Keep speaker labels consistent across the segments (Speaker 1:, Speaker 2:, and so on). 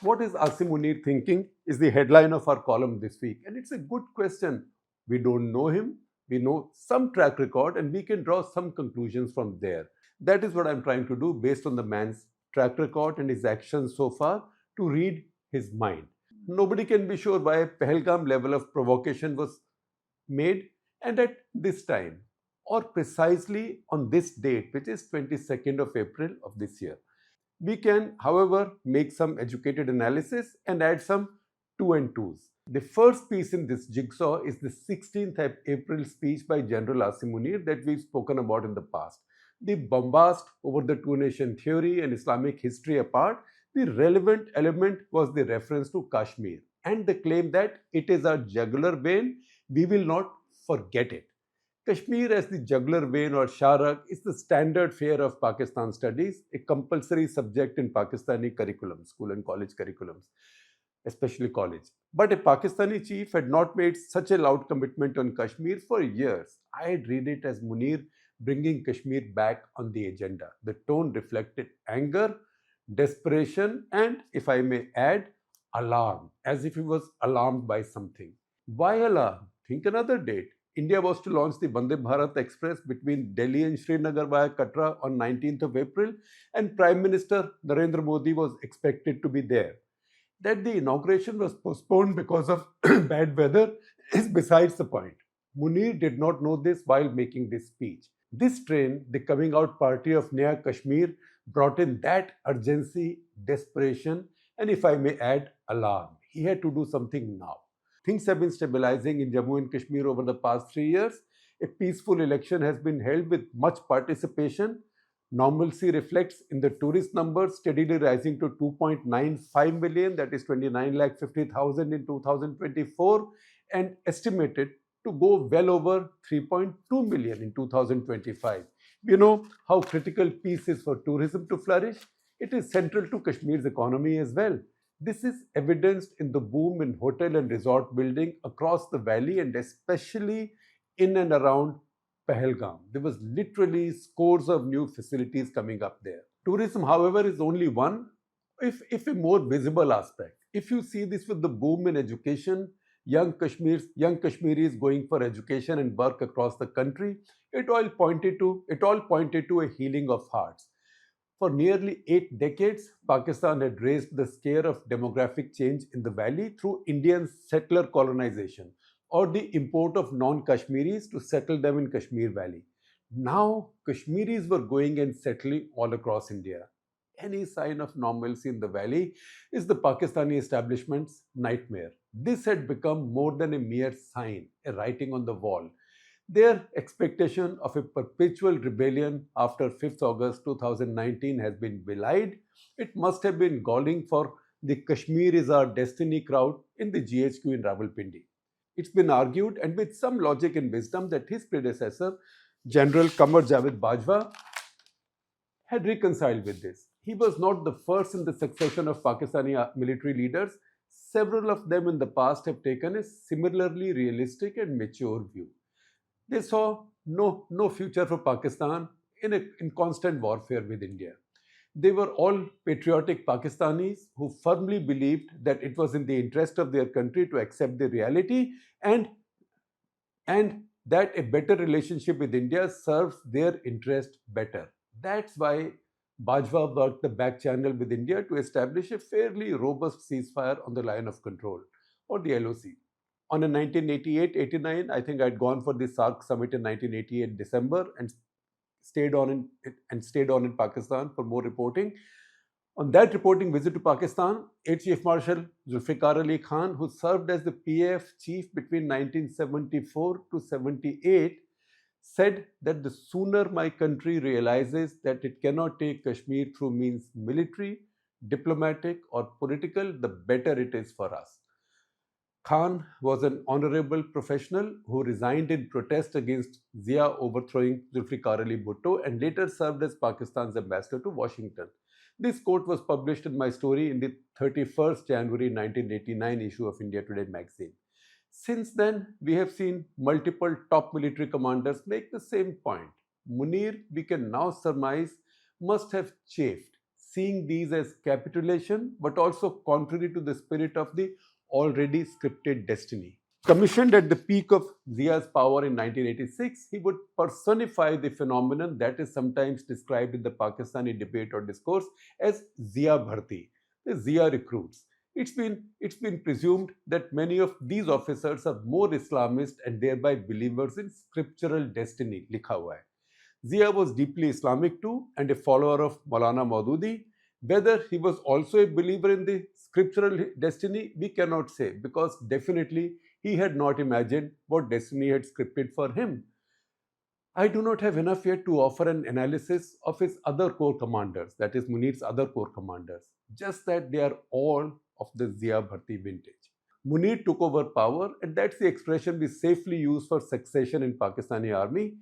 Speaker 1: What is Asim Munir thinking is the headline of our column this week. And it's a good question. We don't know him. We know some track record and we can draw some conclusions from there. That is what I'm trying to do based on the man's track record and his actions so far to read his mind. Nobody can be sure why a Pahalgam level of provocation was made and at this time or precisely on this date, which is 22nd of April of this year. We can, however, make some educated analysis and add some two and twos. The first piece in this jigsaw is the 16th April speech by General Asim Munir that we've spoken about in the past. The bombast over the two-nation theory and Islamic history apart, the relevant element was the reference to Kashmir and the claim that it is our jugular vein, we will not forget it. Kashmir as the jugular vein or Sharak is the standard fare of Pakistan studies, a compulsory subject in Pakistani curriculum, school and college curriculums, especially college. But a Pakistani chief had not made such a loud commitment on Kashmir for years. I'd read it as Munir bringing Kashmir back on the agenda. The tone reflected anger, desperation, and, if I may add, alarm, as if he was alarmed by something. Why alarm? Think another date. India was to launch the Vande Bharat Express between Delhi and Srinagar via Katra on 19th of April, and Prime Minister Narendra Modi was expected to be there. That the inauguration was postponed because of bad weather is besides the point. Munir did not know this while making this speech. This train, the coming out party of Naya Kashmir, brought in that urgency, desperation, and, if I may add, alarm. He had to do something now. Things have been stabilizing in Jammu and Kashmir over the past 3 years. A peaceful election has been held with much participation. Normalcy reflects in the tourist numbers steadily rising to 2.95 million, that is 29,50,000 in 2024, and estimated to go well over 3.2 million in 2025. You know how critical peace is for tourism to flourish? It is central to Kashmir's economy as well. This is evidenced in the boom in hotel and resort building across the valley and especially in and around Pahalgam. There was literally scores of new facilities coming up there. Tourism, however, is only one, if a more visible aspect. If you see this with the boom in education, young Kashmiris going for education and work across the country, it all pointed to a healing of hearts. For nearly 8 decades, Pakistan had raised the scare of demographic change in the valley through Indian settler colonization or the import of non-Kashmiris to settle them in Kashmir Valley. Now, Kashmiris were going and settling all across India. Any sign of normalcy in the valley is the Pakistani establishment's nightmare. This had become more than a mere sign, a writing on the wall. Their expectation of a perpetual rebellion after 5th August 2019 has been belied. It must have been galling for the Kashmir is our destiny crowd in the GHQ in Rawalpindi. It's been argued, and with some logic and wisdom, that his predecessor, General Qamar Javed Bajwa, had reconciled with this. He was not the first in the succession of Pakistani military leaders. Several of them in the past have taken a similarly realistic and mature view. They saw no future for Pakistan in constant warfare with India. They were all patriotic Pakistanis who firmly believed that it was in the interest of their country to accept the reality and, and that a better relationship with India serves their interest better. That's why Bajwa worked the back channel with India to establish a fairly robust ceasefire on the line of control, or the LOC. On a 1988-89, I think I'd gone for the SAARC summit in 1988 December and stayed on in Pakistan for more reporting. On that reporting visit to Pakistan, Air Chief Marshal Zulfikar Ali Khan, who served as the PAF chief between 1974 to 78, said that the sooner my country realizes that it cannot take Kashmir through means military, diplomatic, or political, the better it is for us. Khan was an honorable professional who resigned in protest against Zia overthrowing Zulfikar Ali Bhutto and later served as Pakistan's ambassador to Washington. This quote was published in my story in the 31st January 1989 issue of India Today magazine. Since then, we have seen multiple top military commanders make the same point. Munir, we can now surmise, must have chafed, seeing these as capitulation but also contrary to the spirit of the already scripted destiny. Commissioned at the peak of Zia's power in 1986, he would personify the phenomenon that is sometimes described in the Pakistani debate or discourse as Zia Bharti, the Zia recruits. It's been presumed that many of these officers are more Islamist and thereby believers in scriptural destiny. Likha hua hai. Zia was deeply Islamic too and a follower of Maulana Maududi. Whether he was also a believer in the scriptural destiny, we cannot say because definitely he had not imagined what destiny had scripted for him. I do not have enough yet to offer an analysis of his other corps commanders, that is Munir's other corps commanders, just that they are all of the Zia Bharti vintage. Munir took over power, and that's the expression we safely use for succession in Pakistani army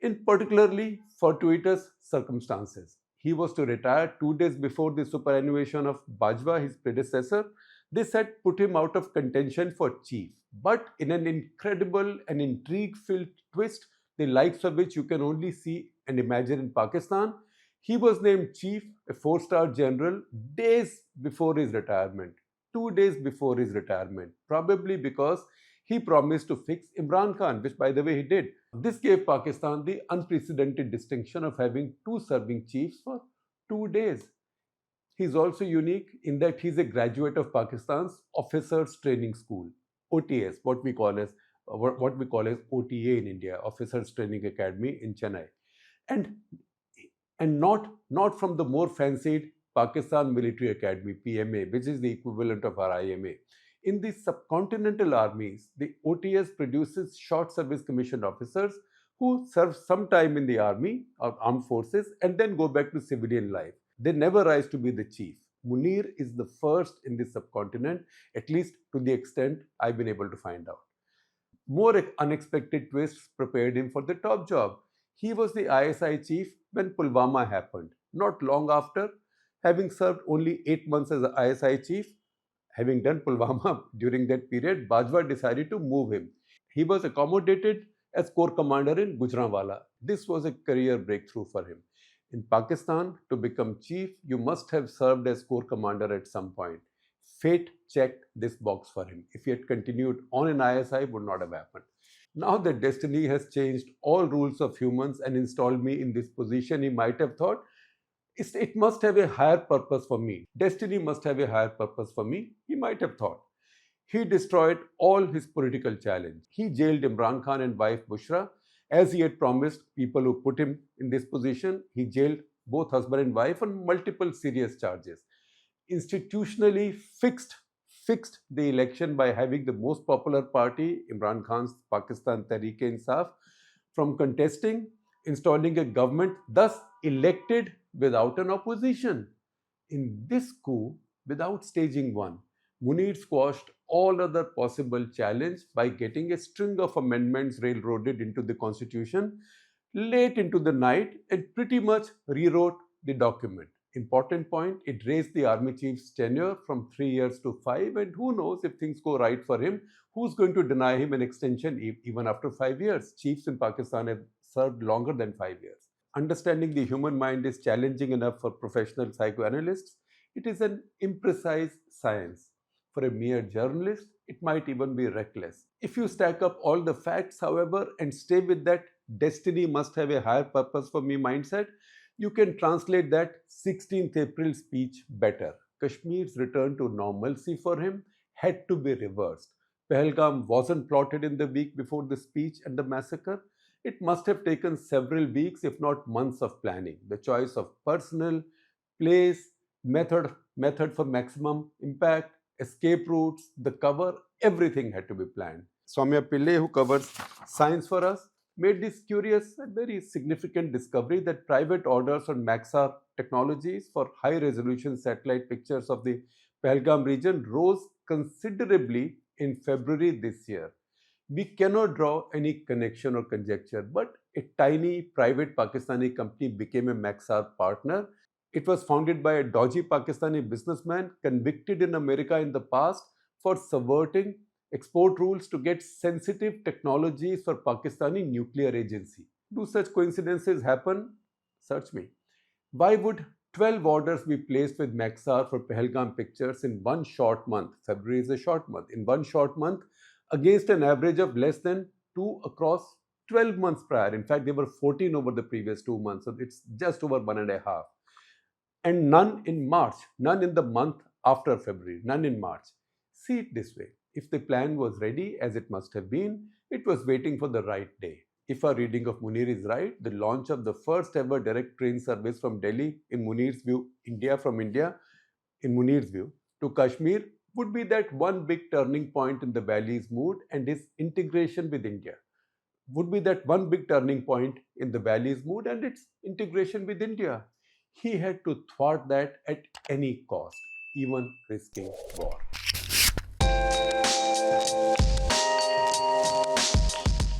Speaker 1: in particularly fortuitous circumstances. He was to retire 2 days before the superannuation of Bajwa, his predecessor. This had put him out of contention for chief. But in an incredible and intrigue filled twist, the likes of which you can only see and imagine in Pakistan, he was named chief, a 4-star general, days before his retirement. 2 days before his retirement, probably because he promised to fix Imran Khan, which by the way he did. This gave Pakistan the unprecedented distinction of having two serving chiefs for 2 days. He is also unique in that he is a graduate of Pakistan's Officers Training School, OTS, what we call as OTA in India, Officers Training Academy in Chennai, and and not from the more fancied Pakistan Military Academy (PMA), which is the equivalent of our IMA. In the subcontinental armies, the OTS produces short service commissioned officers who serve some time in the army or armed forces and then go back to civilian life. They never rise to be the chief. Munir is the first in the subcontinent, at least to the extent I've been able to find out. More unexpected twists prepared him for the top job. He was the ISI chief when Pulwama happened. Not long after, having served only 8 months as ISI chief, having done Pulwama during that period, Bajwa decided to move him. He was accommodated as corps commander in Gujranwala. This was a career breakthrough for him. In Pakistan, to become chief, you must have served as corps commander at some point. Fate checked this box for him. If he had continued on in ISI, it would not have happened. Now that destiny has changed all rules of humans and installed me in this position, he might have thought, it must have a higher purpose for me. Destiny must have a higher purpose for me, he might have thought. He destroyed all his political challenge. He jailed Imran Khan and wife Bushra. As he had promised people who put him in this position, he jailed both husband and wife on multiple serious charges. Institutionally fixed the election by having the most popular party, Imran Khan's Pakistan Tehreek-e-Insaf, from contesting, installing a government, thus elected without an opposition. In this coup, without staging one, Munir squashed all other possible challenge by getting a string of amendments railroaded into the constitution late into the night and pretty much rewrote the document. Important point, it raised the army chief's tenure from 3 years to 5, and who knows if things go right for him, who's going to deny him an extension even after 5 years? Chiefs in Pakistan have served longer than 5 years. Understanding the human mind is challenging enough for professional psychoanalysts. It is an imprecise science. For a mere journalist, it might even be reckless. If you stack up all the facts, however, and stay with that destiny must have a higher purpose for me mindset, you can translate that 16th April speech better. Kashmir's return to normalcy for him had to be reversed. Pahalgam wasn't plotted in the week before the speech and the massacre. It must have taken several weeks, if not months, of planning. The choice of personnel, place, method for maximum impact, escape routes, the cover, everything had to be planned. Soumya Pillai, who covers science for us, made this curious and very significant discovery that private orders on Maxar technologies for high-resolution satellite pictures of the Pahalgam region rose considerably in February this year. We cannot draw any connection or conjecture, but a tiny private Pakistani company became a Maxar partner. It was founded by a dodgy Pakistani businessman convicted in America in the past for subverting export rules to get sensitive technologies for Pakistani nuclear agency. Do such coincidences happen? Search me. Why would 12 orders we placed with Maxar for Pahalgam pictures in one short month. February is a short month. In one short month, against an average of less than 2 across 12 months prior. In fact, they were 14 over the previous 2 months. So it's just over 1.5. And none in March, none in the month after February, none in March. See it this way. If the plan was ready, as it must have been, it was waiting for the right day. If our reading of Munir is right, the launch of the first ever direct train service from Delhi in Munir's view, India, in Munir's view, to Kashmir would be that one big turning point in the valley's mood and its integration with India. Would be that one big turning point in the valley's mood and its integration with India. He had to thwart that at any cost, even risking war.